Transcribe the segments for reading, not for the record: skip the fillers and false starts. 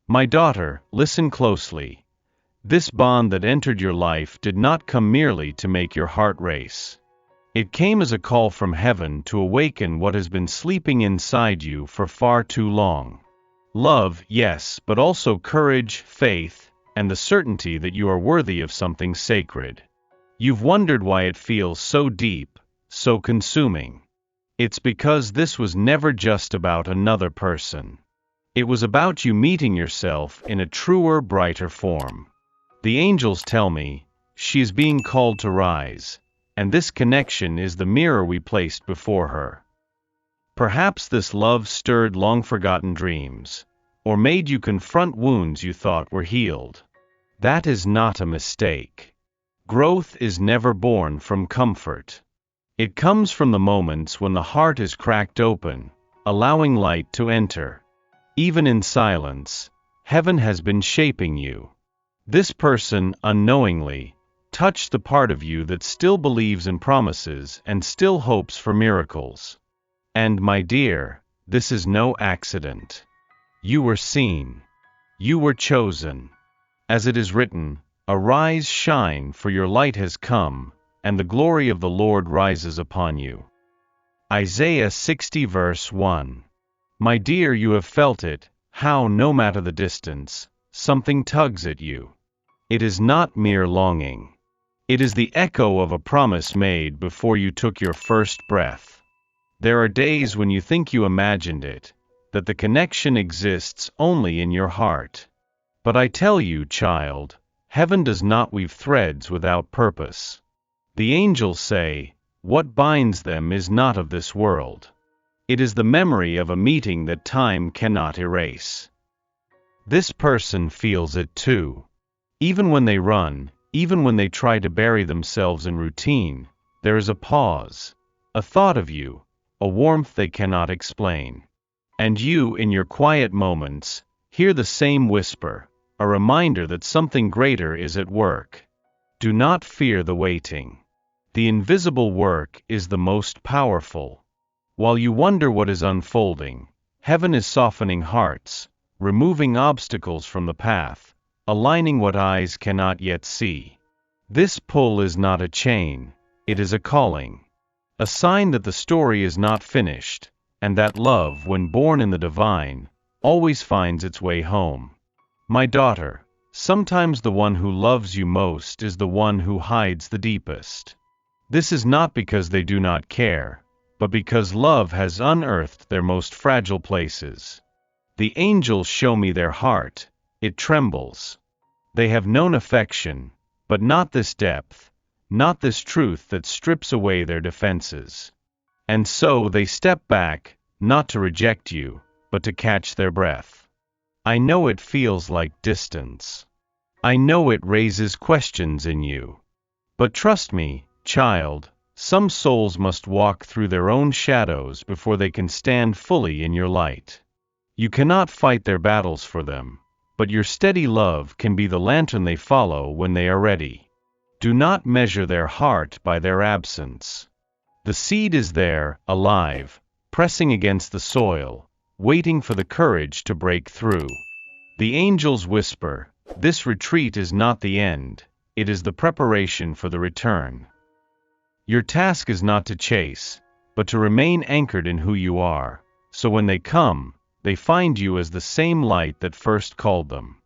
My daughter, listen closely. This bond that entered your life did not come merely to make your heart race. It came as a call from heaven to awaken what has been sleeping inside you for far too long. Love, yes, but also courage, faith, and the certainty that you are worthy of something sacred. You've wondered why it feels so deep, so consuming. It's because this was never just about another person. It was about you meeting yourself in a truer, brighter form. The angels tell me, she is being called to rise, and this connection is the mirror we placed before her. Perhaps this love stirred long-forgotten dreams, or made you confront wounds you thought were healed. That is not a mistake. Growth is never born from comfort. It comes from the moments when the heart is cracked open, allowing light to enter. Even in silence, heaven has been shaping you. This person, unknowingly, touched the part of you that still believes in promises and still hopes for miracles. And my dear, this is no accident. You were seen. You were chosen. As it is written, "Arise, shine, for your light has come, and the glory of the Lord rises upon you." Isaiah 60 verse 1. My dear, you have felt it, how, no matter the distance, something tugs at you. It is not mere longing. It is the echo of a promise made before you took your first breath. There are days when you think you imagined it, that the connection exists only in your heart. But I tell you, child, heaven does not weave threads without purpose. The angels say, what binds them is not of this world. It is the memory of a meeting that time cannot erase. This person feels it too. Even when they run, even when they try to bury themselves in routine, there is a pause, a thought of you, a warmth they cannot explain. And you, in your quiet moments, hear the same whisper, a reminder that something greater is at work. Do not fear the waiting. The invisible work is the most powerful. While you wonder what is unfolding, heaven is softening hearts, removing obstacles from the path, aligning what eyes cannot yet see. This pull is not a chain, it is a calling. A sign that the story is not finished, and that love, when born in the divine, always finds its way home. My daughter, sometimes the one who loves you most is the one who hides the deepest. This is not because they do not care, but because love has unearthed their most fragile places. The angels show me their heart, it trembles. They have known affection, but not this depth, not this truth that strips away their defenses. And so they step back, not to reject you, but to catch their breath. I know it feels like distance. I know it raises questions in you. But trust me, child, some souls must walk through their own shadows before they can stand fully in your light. You cannot fight their battles for them, but your steady love can be the lantern they follow when they are ready. Do not measure their heart by their absence. The seed is there, alive, pressing against the soil, waiting for the courage to break through. The angels whisper, this retreat is not the end, it is the preparation for the return. Your task is not to chase, but to remain anchored in who you are, so when they come, they find you as the same light that first called them.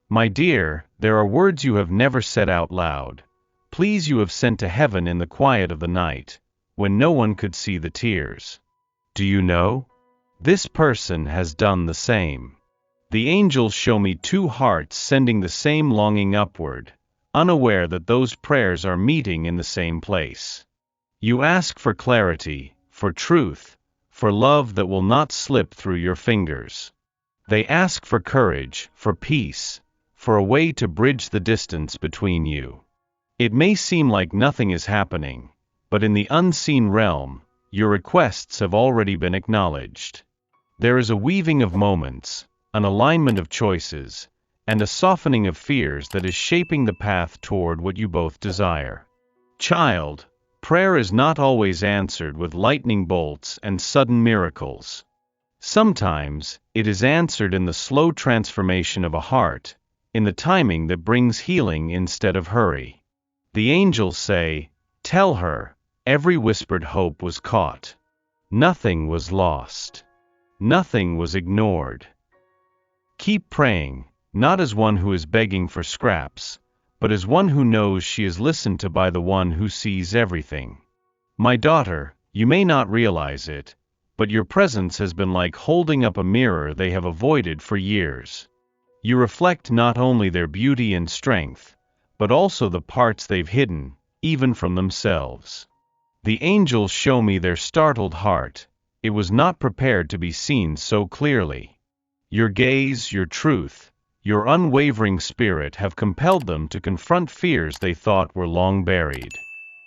My dear, there are words you have never said out loud. Please, you have sent to heaven in the quiet of the night, when no one could see the tears. Do you know? This person has done the same. The angels show me two hearts sending the same longing upward, unaware that those prayers are meeting in the same place. You ask for clarity, for truth, for love that will not slip through your fingers. They ask for courage, for peace, for a way to bridge the distance between you. It may seem like nothing is happening, but in the unseen realm, your requests have already been acknowledged. There is a weaving of moments, an alignment of choices, and a softening of fears that is shaping the path toward what you both desire. Child, prayer is not always answered with lightning bolts and sudden miracles. Sometimes, it is answered in the slow transformation of a heart, in the timing that brings healing instead of hurry. The angels say, "Tell her, every whispered hope was caught. Nothing was lost. Nothing was ignored." Keep praying, not as one who is begging for scraps, but as one who knows she is listened to by the one who sees everything. My daughter, you may not realize it, but your presence has been like holding up a mirror they have avoided for years. You reflect not only their beauty and strength, but also the parts they've hidden, even from themselves. The angels show me their startled heart. It was not prepared to be seen so clearly. Your gaze, your truth, your unwavering spirit have compelled them to confront fears they thought were long buried.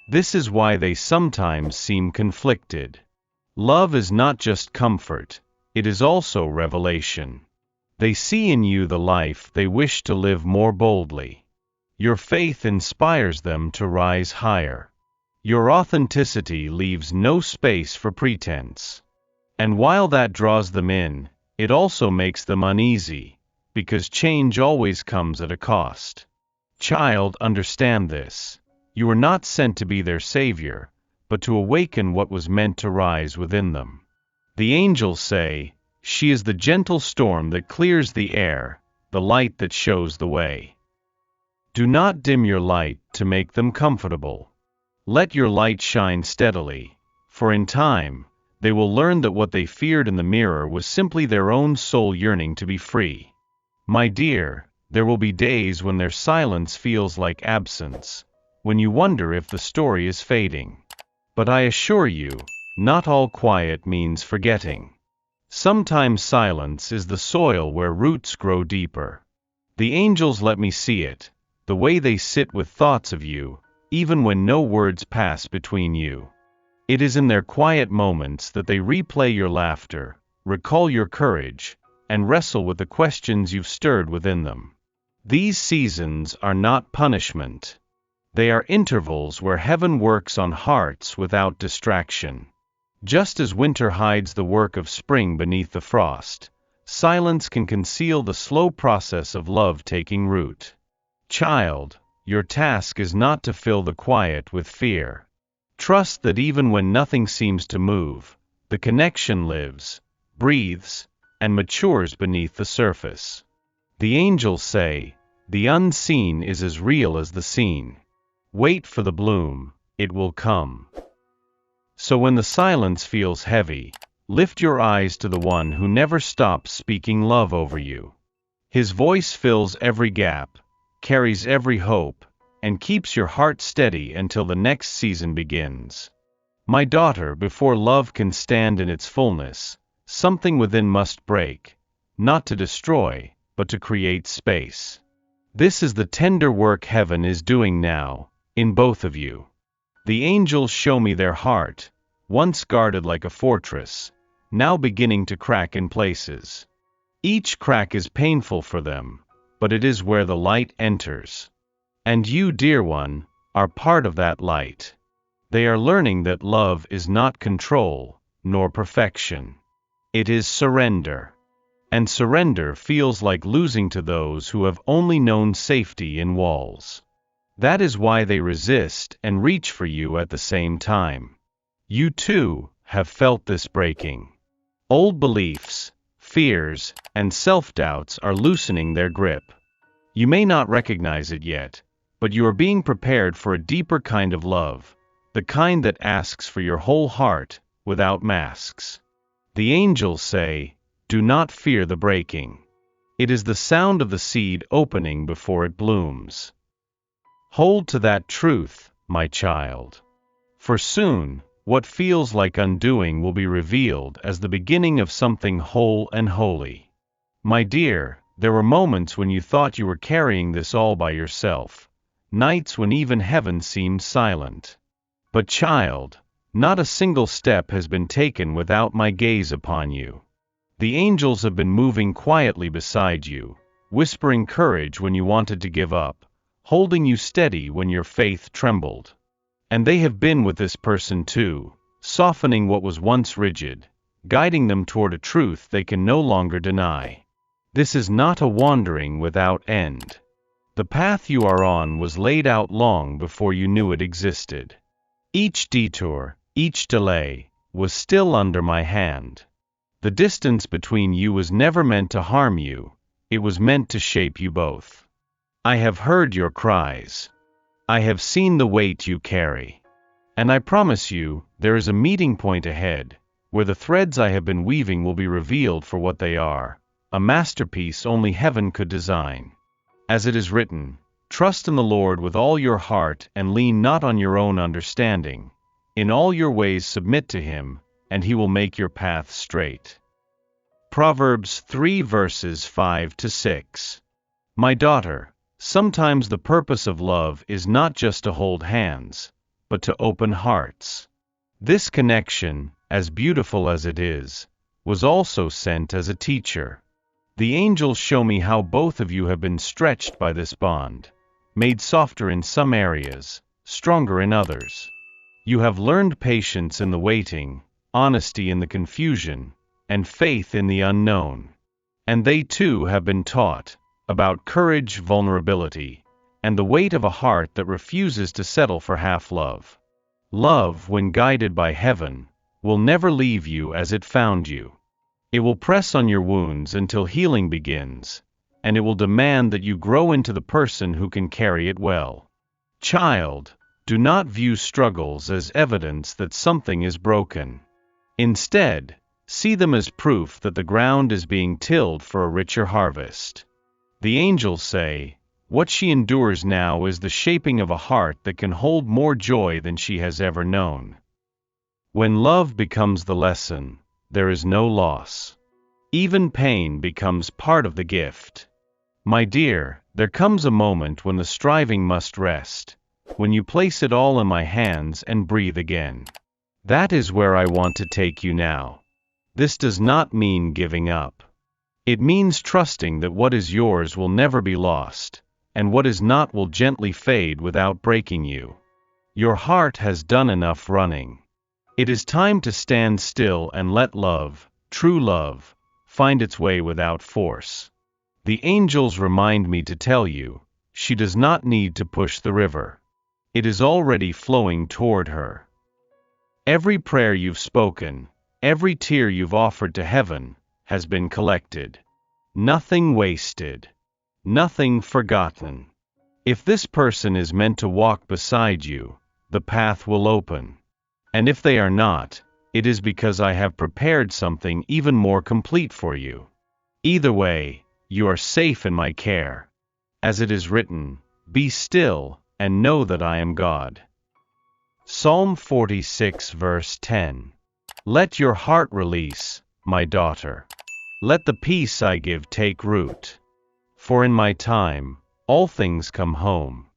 This is why they sometimes seem conflicted. Love is not just comfort, it is also revelation. They see in you the life they wish to live more boldly. Your faith inspires them to rise higher. Your authenticity leaves no space for pretense. And while that draws them in, it also makes them uneasy, because change always comes at a cost. Child, understand this. You were not sent to be their savior, but to awaken what was meant to rise within them. The angels say, "She is the gentle storm that clears the air, the light that shows the way." Do not dim your light to make them comfortable. Let your light shine steadily, for in time, they will learn that what they feared in the mirror was simply their own soul yearning to be free. My dear, there will be days when their silence feels like absence, when you wonder if the story is fading. But I assure you, not all quiet means forgetting. Sometimes silence is the soil where roots grow deeper. The angels let me see it, the way they sit with thoughts of you, even when no words pass between you. It is in their quiet moments that they replay your laughter, recall your courage, and wrestle with the questions you've stirred within them. These seasons are not punishment. They are intervals where heaven works on hearts without distraction. Just as winter hides the work of spring beneath the frost, silence can conceal the slow process of love taking root. Child, your task is not to fill the quiet with fear. Trust that even when nothing seems to move, the connection lives, breathes, and matures beneath the surface. The angels say, "The unseen is as real as the seen. Wait for the bloom, it will come." So when the silence feels heavy, lift your eyes to the one who never stops speaking love over you. His voice fills every gap, carries every hope, and keeps your heart steady until the next season begins. My daughter, before love can stand in its fullness, something within must break, not to destroy, but to create space. This is the tender work heaven is doing now, in both of you. The angels show me their heart, once guarded like a fortress, now beginning to crack in places. Each crack is painful for them, but it is where the light enters. And you, dear one, are part of that light. They are learning that love is not control, nor perfection. It is surrender. And surrender feels like losing to those who have only known safety in walls. That is why they resist and reach for you at the same time. You too have felt this breaking. Old beliefs, fears, and self-doubts are loosening their grip. You may not recognize it yet, but you are being prepared for a deeper kind of love, the kind that asks for your whole heart, without masks. The angels say, "Do not fear the breaking." It is the sound of the seed opening before it blooms. Hold to that truth, my child. For soon, what feels like undoing will be revealed as the beginning of something whole and holy. My dear, there were moments when you thought you were carrying this all by yourself, nights when even heaven seemed silent. But child, not a single step has been taken without my gaze upon you. The angels have been moving quietly beside you, whispering courage when you wanted to give up, holding you steady when your faith trembled. And they have been with this person too, softening what was once rigid, guiding them toward a truth they can no longer deny. This is not a wandering without end. The path you are on was laid out long before you knew it existed. Each detour, each delay, was still under my hand. The distance between you was never meant to harm you, it was meant to shape you both. I have heard your cries. I have seen the weight you carry. And I promise you, there is a meeting point ahead, where the threads I have been weaving will be revealed for what they are, a masterpiece only heaven could design. As it is written, trust in the Lord with all your heart and lean not on your own understanding. In all your ways submit to him, and he will make your path straight. Proverbs 3 verses 5 to 6. My daughter, sometimes the purpose of love is not just to hold hands, but to open hearts. This connection, as beautiful as it is, was also sent as a teacher. The angels show me how both of you have been stretched by this bond, made softer in some areas, stronger in others. You have learned patience in the waiting, honesty in the confusion, and faith in the unknown. And they too have been taught about courage, vulnerability, and the weight of a heart that refuses to settle for half love. Love, when guided by heaven, will never leave you as it found you. It will press on your wounds until healing begins, and it will demand that you grow into the person who can carry it well. Child, do not view struggles as evidence that something is broken. Instead, see them as proof that the ground is being tilled for a richer harvest. The angels say, what she endures now is the shaping of a heart that can hold more joy than she has ever known. When love becomes the lesson, there is no loss. Even pain becomes part of the gift. My dear, there comes a moment when the striving must rest, when you place it all in my hands and breathe again. That is where I want to take you now. This does not mean giving up. It means trusting that what is yours will never be lost, and what is not will gently fade without breaking you. Your heart has done enough running. It is time to stand still and let love, true love, find its way without force. The angels remind me to tell you, she does not need to push the river. It is already flowing toward her. Every prayer you've spoken, every tear you've offered to heaven, has been collected. Nothing wasted. Nothing forgotten. If this person is meant to walk beside you, the path will open. And if they are not, it is because I have prepared something even more complete for you. Either way, you are safe in my care. As it is written, be still, and know that I am God. Psalm 46 verse 10. Let your heart release, my daughter. Let the peace I give take root. For in my time, all things come home.